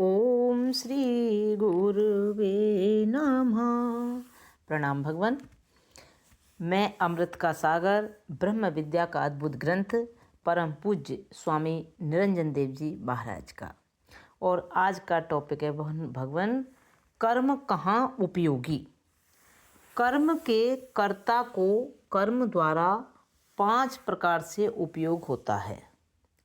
ओम श्री गुरुवे नमः। प्रणाम भगवान। मैं अमृत का सागर, ब्रह्म विद्या का अद्भुत ग्रंथ, परम पूज्य स्वामी निरंजन देव जी महाराज का। और आज का टॉपिक है भगवान, कर्म कहाँ उपयोगी। कर्म के कर्ता को कर्म द्वारा 5 प्रकार से उपयोग होता है।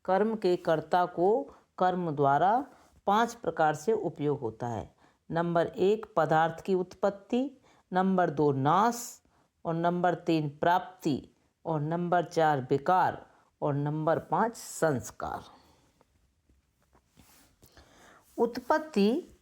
कर्म के कर्ता को कर्म द्वारा 5 प्रकार से उपयोग होता है। नंबर 1 पदार्थ की उत्पत्ति, नंबर 2 नाश, और नंबर 3 प्राप्ति, और नंबर 4 विकार, और नंबर 5 संस्कार। उत्पत्ति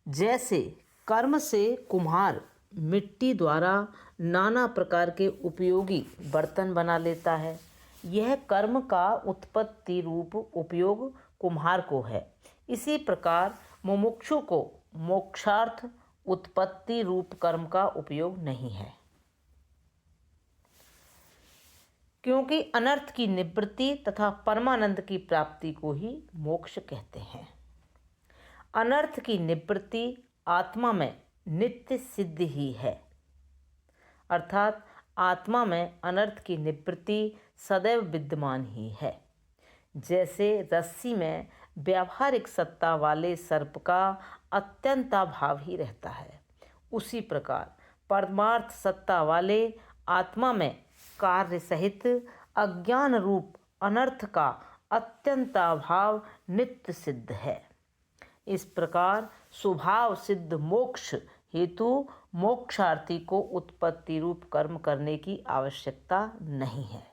जैसे कर्म से कुम्हार मिट्टी द्वारा नाना प्रकार के उपयोगी बर्तन बना लेता है। यह कर्म का उत्पत्ति रूप उपयोग कुम्हार को है। इसी प्रकार मुमुक्षु को मोक्षार्थ उत्पत्ति रूप कर्म का उपयोग नहीं है, क्योंकि अनर्थ की निवृत्ति तथा परमानंद की प्राप्ति को ही मोक्ष कहते हैं। अनर्थ की निवृत्ति आत्मा में नित्य सिद्ध ही है, अर्थात आत्मा में अनर्थ की निवृत्ति सदैव विद्यमान ही है। जैसे रस्सी में व्यावहारिक सत्ता वाले सर्प का अत्यंताभाव ही रहता है, उसी प्रकार परमार्थ सत्ता वाले आत्मा में कार्य सहित अज्ञान रूप अनर्थ का अत्यंताभाव नित्य सिद्ध है। इस प्रकार स्वभाव सिद्ध मोक्ष हेतु मोक्षार्थी को उत्पत्ति रूप कर्म करने की आवश्यकता नहीं है,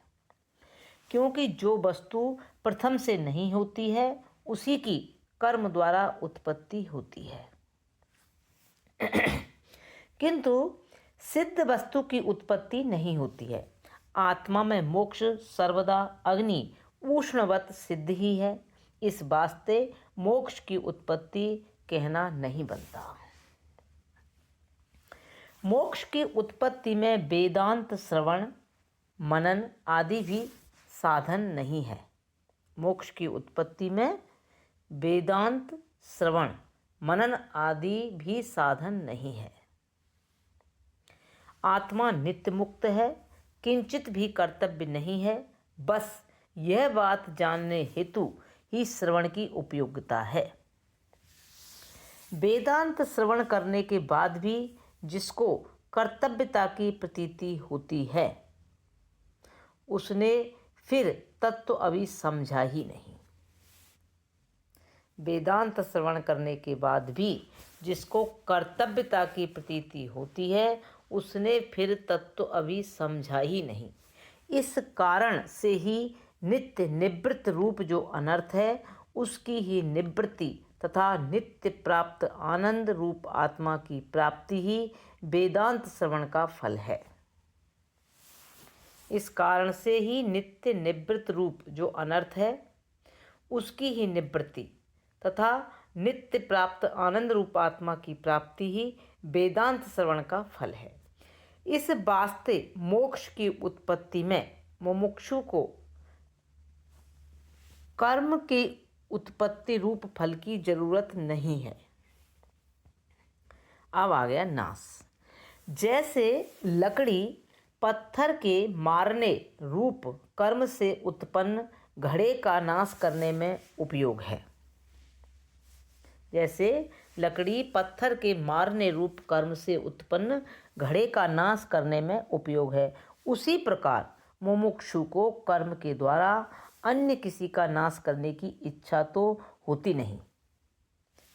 क्योंकि जो वस्तु प्रथम से नहीं होती है उसी की कर्म द्वारा उत्पत्ति होती है। किंतु सिद्ध वस्तु की उत्पत्ति नहीं होती है। आत्मा में मोक्ष सर्वदा अग्नि उष्णवत सिद्ध ही है। इस वास्ते मोक्ष की उत्पत्ति कहना नहीं बनता। मोक्ष की उत्पत्ति में वेदांत श्रवण मनन आदि भी साधन नहीं है। मोक्ष की उत्पत्ति में वेदांत श्रवण मनन आदि भी साधन नहीं है। आत्मा नित्य मुक्त है, किंचित भी कर्तव्य नहीं है। बस यह बात जानने हेतु ही श्रवण की उपयोगिता है। वेदांत श्रवण करने के बाद भी जिसको कर्तव्यता की प्रतीति होती है, उसने फिर तत्व अभी समझा ही नहीं। वेदांत श्रवण करने के बाद भी जिसको कर्तव्यता की प्रतीति होती है, उसने फिर तत्व अभी समझा ही नहीं। इस कारण से ही नित्य निवृत्त रूप जो अनर्थ है, उसकी ही निवृत्ति तथा नित्य प्राप्त आनंद रूप आत्मा की प्राप्ति ही वेदांत श्रवण का फल है। इस कारण से ही नित्य निवृत्त रूप जो अनर्थ है, उसकी ही निवृत्ति तथा नित्य प्राप्त आनंद रूप आत्मा की प्राप्ति ही वेदांत श्रवण का फल है। इस वास्ते मोक्ष की उत्पत्ति में मुमुक्षु को कर्म की उत्पत्ति रूप फल की जरूरत नहीं है। अब आ गया नाश। जैसे लकड़ी पत्थर के मारने रूप कर्म से उत्पन्न घड़े का नाश करने में उपयोग है। जैसे लकड़ी पत्थर के मारने रूप कर्म से उत्पन्न घड़े का नाश करने में उपयोग है, उसी प्रकार मुमुक्षु को कर्म के द्वारा अन्य किसी का नाश करने की इच्छा तो होती नहीं,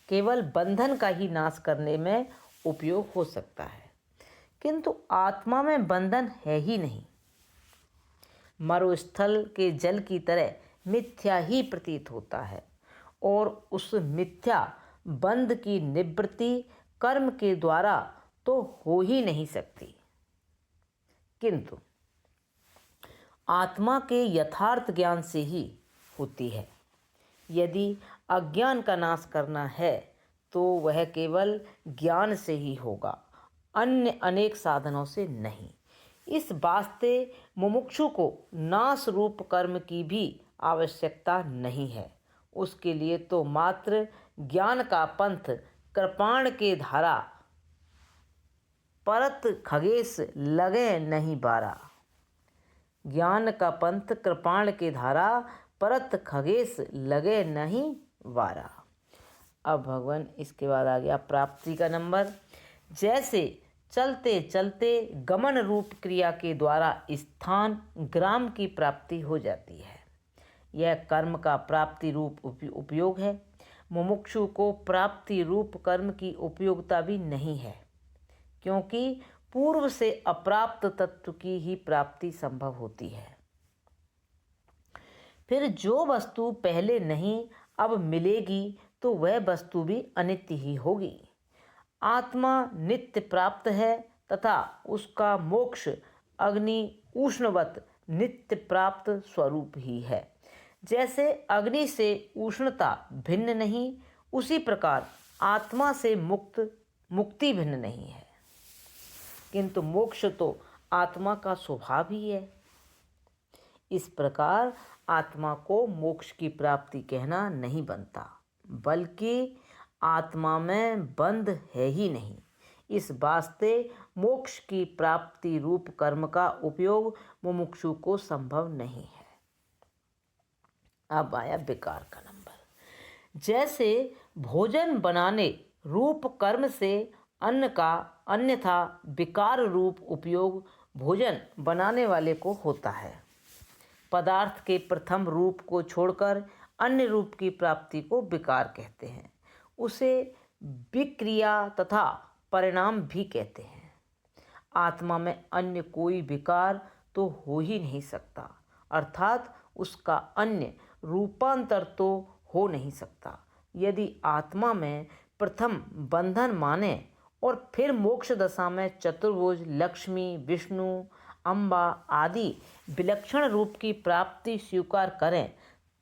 केवल बंधन का ही नाश करने में उपयोग हो सकता है। किंतु आत्मा में बंधन है ही नहीं। मरुस्थल के जल की तरह मिथ्या ही प्रतीत होता है, और उस मिथ्या बंध की निवृत्ति कर्म के द्वारा तो हो ही नहीं सकती। किंतु आत्मा के यथार्थ ज्ञान से ही होती है। यदि अज्ञान का नाश करना है तो वह केवल ज्ञान से ही होगा, अन्य अनेक साधनों से नहीं। इस वास्ते मुमुक्षु को नाश रूप कर्म की भी आवश्यकता नहीं है। उसके लिए तो मात्र ज्ञान का पंथ कृपाण के धारा, परत खगेश लगे नहीं बारा। ज्ञान का पंथ कृपाण के धारा, परत खगेश लगे नहीं वारा। अब भगवान इसके बाद आ गया प्राप्ति का नंबर। जैसे चलते चलते गमन रूप क्रिया के द्वारा स्थान ग्राम की प्राप्ति हो जाती है, यह कर्म का प्राप्ति रूप उपयोग है। मुमुक्षु को प्राप्ति रूप कर्म की उपयोगिता भी नहीं है, क्योंकि पूर्व से अप्राप्त तत्व की ही प्राप्ति संभव होती है। फिर जो वस्तु पहले नहीं अब मिलेगी तो वह वस्तु भी अनित्य ही होगी। आत्मा नित्य प्राप्त है तथा उसका मोक्ष अग्नि उष्णवत नित्य प्राप्त स्वरूप ही है। जैसे अग्नि से उष्णता भिन्न नहीं, उसी प्रकार आत्मा से मुक्ति भिन्न नहीं है, किंतु मोक्ष तो आत्मा का स्वभाव ही है। इस प्रकार आत्मा को मोक्ष की प्राप्ति कहना नहीं बनता, बल्कि आत्मा में बंध है ही नहीं। इस वास्ते मोक्ष की प्राप्ति रूप कर्म का उपयोग मुमुक्षु को संभव नहीं है। अब आया विकार का नंबर। जैसे भोजन बनाने रूप कर्म से अन्न का अन्यथा विकार रूप उपयोग भोजन बनाने वाले को होता है। पदार्थ के प्रथम रूप को छोड़कर अन्य रूप की प्राप्ति को विकार कहते हैं। उसे विक्रिया तथा परिणाम भी कहते हैं। आत्मा में अन्य कोई विकार तो हो ही नहीं सकता, अर्थात उसका अन्य रूपांतर तो हो नहीं सकता। यदि आत्मा में प्रथम बंधन माने और फिर मोक्ष दशा में चतुर्भुज, लक्ष्मी, विष्णु, अम्बा आदि विलक्षण रूप की प्राप्ति स्वीकार करें,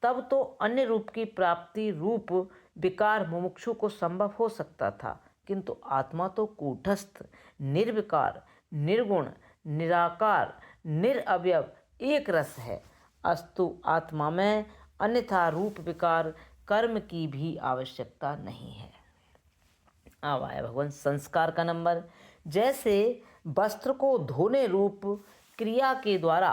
तब तो अन्य रूप की प्राप्ति रूप विकार मुमुक्षु को संभव हो सकता था, किंतु आत्मा तो कूटस्थ, निर्विकार, निर्गुण, निराकार, निरअवयव एक रस है। अस्तु आत्मा में अन्यथा रूप विकार कर्म की भी आवश्यकता नहीं है। अब आया भगवान संस्कार का नंबर। जैसे वस्त्र को धोने रूप क्रिया के द्वारा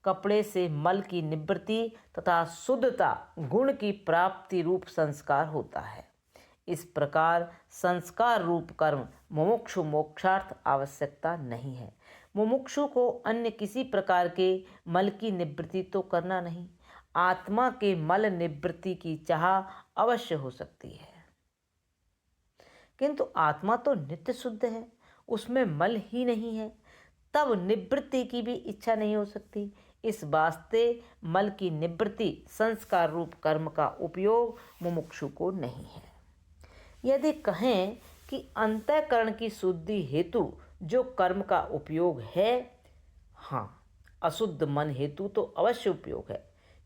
कपड़े से मल की निवृत्ति तथा शुद्धता गुण की प्राप्ति रूप संस्कार होता है, इस प्रकार संस्कार रूप कर्म मुमुक्षु मोक्षार्थ आवश्यकता नहीं है। मुमुक्षु को अन्य किसी प्रकार के मल की निवृत्ति तो करना नहीं, आत्मा के मल निवृत्ति की चाह अवश्य हो सकती है, किंतु आत्मा तो नित्य शुद्ध है, उसमें मल ही नहीं है, तब निवृत्ति की भी इच्छा नहीं हो सकती। इस वास्ते मल की निवृत्ति संस्कार रूप कर्म का उपयोग मुमुक्षु को नहीं है। यदि कहें कि अंतःकरण की शुद्धि हेतु जो कर्म का उपयोग है, हाँ, अशुद्ध मन हेतु तो अवश्य उपयोग है,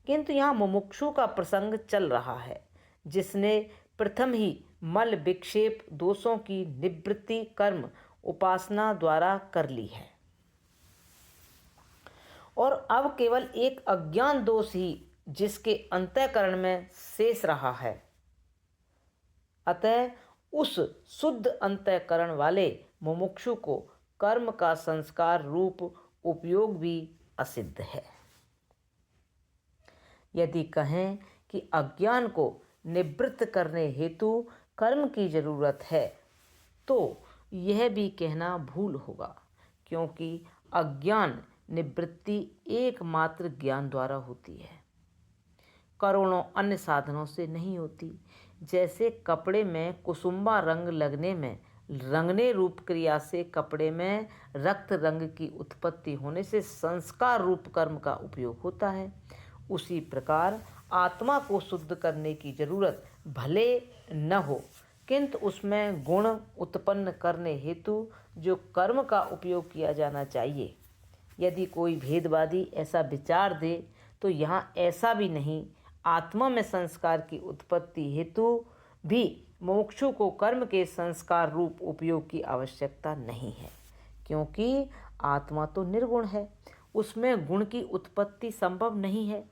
किंतु यहाँ मुमुक्षु का प्रसंग चल रहा है, जिसने प्रथम ही मल विक्षेप दोषों की निवृत्ति कर्म उपासना द्वारा कर ली है, और अब केवल एक अज्ञान दोष ही जिसके अंतःकरण में शेष रहा है। अतः उस शुद्ध अंतःकरण वाले मुमुक्षु को कर्म का संस्कार रूप उपयोग भी असिद्ध है। यदि कहें कि अज्ञान को निवृत्त करने हेतु कर्म की जरूरत है, तो यह भी कहना भूल होगा, क्योंकि अज्ञान निवृत्ति एकमात्र ज्ञान द्वारा होती है, करोड़ों अन्य साधनों से नहीं होती। जैसे कपड़े में कुसुम्बा रंग लगने में रंगने रूप क्रिया से कपड़े में रक्त रंग की उत्पत्ति होने से संस्कार रूप कर्म का उपयोग होता है, उसी प्रकार आत्मा को शुद्ध करने की जरूरत भले न हो, किंतु उसमें गुण उत्पन्न करने हेतु जो कर्म का उपयोग किया जाना चाहिए। यदि कोई भेदवादी ऐसा विचार दे तो यहाँ ऐसा भी नहीं, आत्मा में संस्कार की उत्पत्ति हेतु भी मुमुक्षु को कर्म के संस्कार रूप उपयोग की आवश्यकता नहीं है, क्योंकि आत्मा तो निर्गुण है, उसमें गुण की उत्पत्ति संभव नहीं है।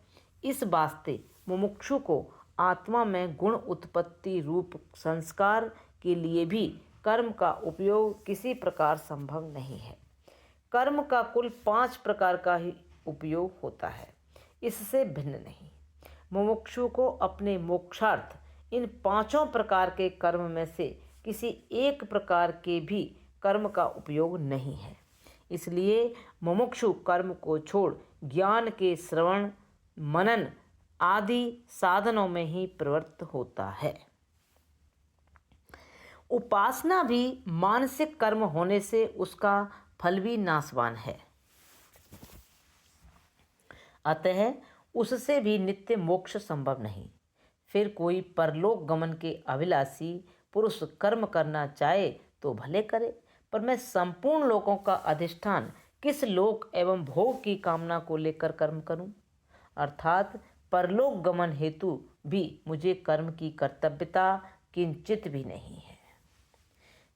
इस वास्ते मुमुक्षु को आत्मा में गुण उत्पत्ति रूप संस्कार के लिए भी कर्म का उपयोग किसी प्रकार संभव नहीं है। कर्म का कुल 5 प्रकार का ही उपयोग होता है, इससे भिन्न नहीं। मुमुक्षु को अपने मोक्षार्थ इन 5 प्रकार के कर्म में से किसी एक प्रकार के भी कर्म का उपयोग नहीं है। इसलिए मुमुक्षु कर्म को छोड़ ज्ञान के श्रवण मनन आदि साधनों में ही प्रवृत्त होता है। उपासना भी मानसिक कर्म होने से उसका फल भी नाशवान है, अतः उससे भी नित्य मोक्ष संभव नहीं। फिर कोई परलोक गमन के अभिलाषी पुरुष कर्म करना चाहे तो भले करे, पर मैं संपूर्ण लोकों का अधिष्ठान किस लोक एवं भोग की कामना को लेकर कर्म करूं? अर्थात परलोक गमन हेतु भी मुझे कर्म की कर्तव्यता किंचित भी नहीं है।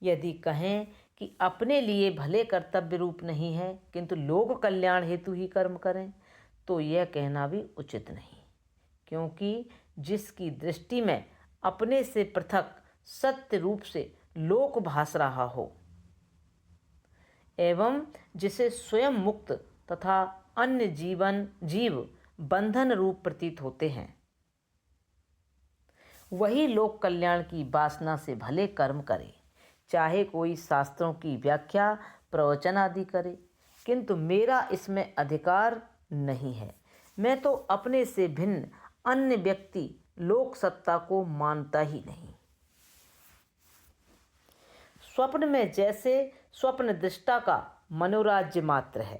यदि कहें कि अपने लिए भले कर्तव्य रूप नहीं है किंतु लोक कल्याण हेतु ही कर्म करें, तो यह कहना भी उचित नहीं, क्योंकि जिसकी दृष्टि में अपने से पृथक सत्य रूप से लोक भास रहा हो एवं जिसे स्वयं मुक्त तथा अन्य जीव बंधन रूप प्रतीत होते हैं, वही लोक कल्याण की वासना से भले कर्म करे, चाहे कोई शास्त्रों की व्याख्या प्रवचन आदि करे, किंतु मेरा इसमें अधिकार नहीं है। मैं तो अपने से भिन्न अन्य व्यक्ति लोक सत्ता को मानता ही नहीं। स्वप्न में जैसे स्वप्न दृष्टा का मनोराज्य मात्र है,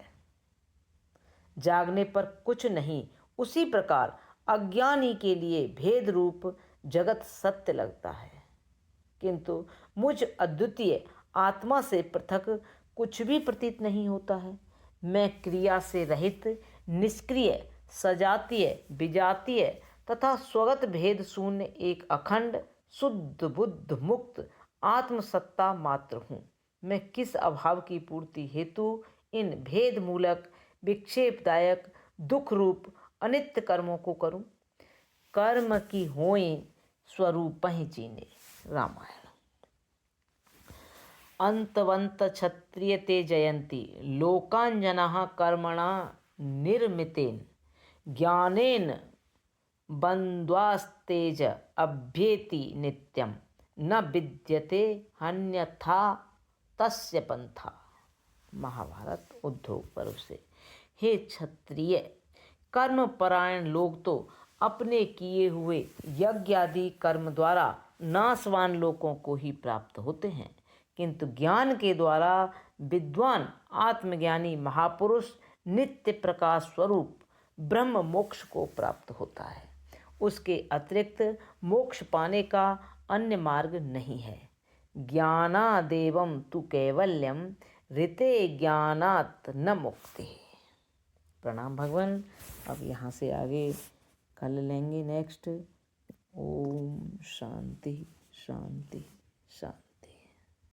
जागने पर कुछ नहीं, उसी प्रकार अज्ञानी के लिए भेद रूप जगत सत्य लगता है, किंतु मुझ अद्वितीय आत्मा से पृथक कुछ भी प्रतीत नहीं होता है। मैं क्रिया से रहित, निष्क्रिय, सजातीय, विजातीय तथा स्वगत भेद शून्य एक अखंड शुद्ध बुद्ध मुक्त आत्मसत्ता मात्र हूँ। मैं किस अभाव की पूर्ति हेतु इन भेद मूलक विक्षेपदायक दुख रूप अनित्य कर्मों को करूं? कर्म की होए स्वरूप ही चीने। रामायण। अंतवंत क्षत्रिय ते जयंती लोकांजना कर्मणा निर्मितेन ज्ञानेन बंद्वास्तेज अभ्येति नित्यम न विद्यते अन्यथा तस्य पंथा। महाभारत उद्धव पर्व से। हे क्षत्रिय, कर्मपरायण लोग तो अपने किए हुए यज्ञ आदि कर्म द्वारा नाशवान लोकों को ही प्राप्त होते हैं, किंतु ज्ञान के द्वारा विद्वान आत्मज्ञानी महापुरुष नित्य प्रकाश स्वरूप ब्रह्म मोक्ष को प्राप्त होता है। उसके अतिरिक्त मोक्ष पाने का अन्य मार्ग नहीं है। ज्ञानादेवं तु कैवल्यम ऋते ज्ञानात् न मुक्ति। प्रणाम भगवान। अब यहाँ से आगे कल लेंगे नेक्स्ट। ओम शांति शांति शांति।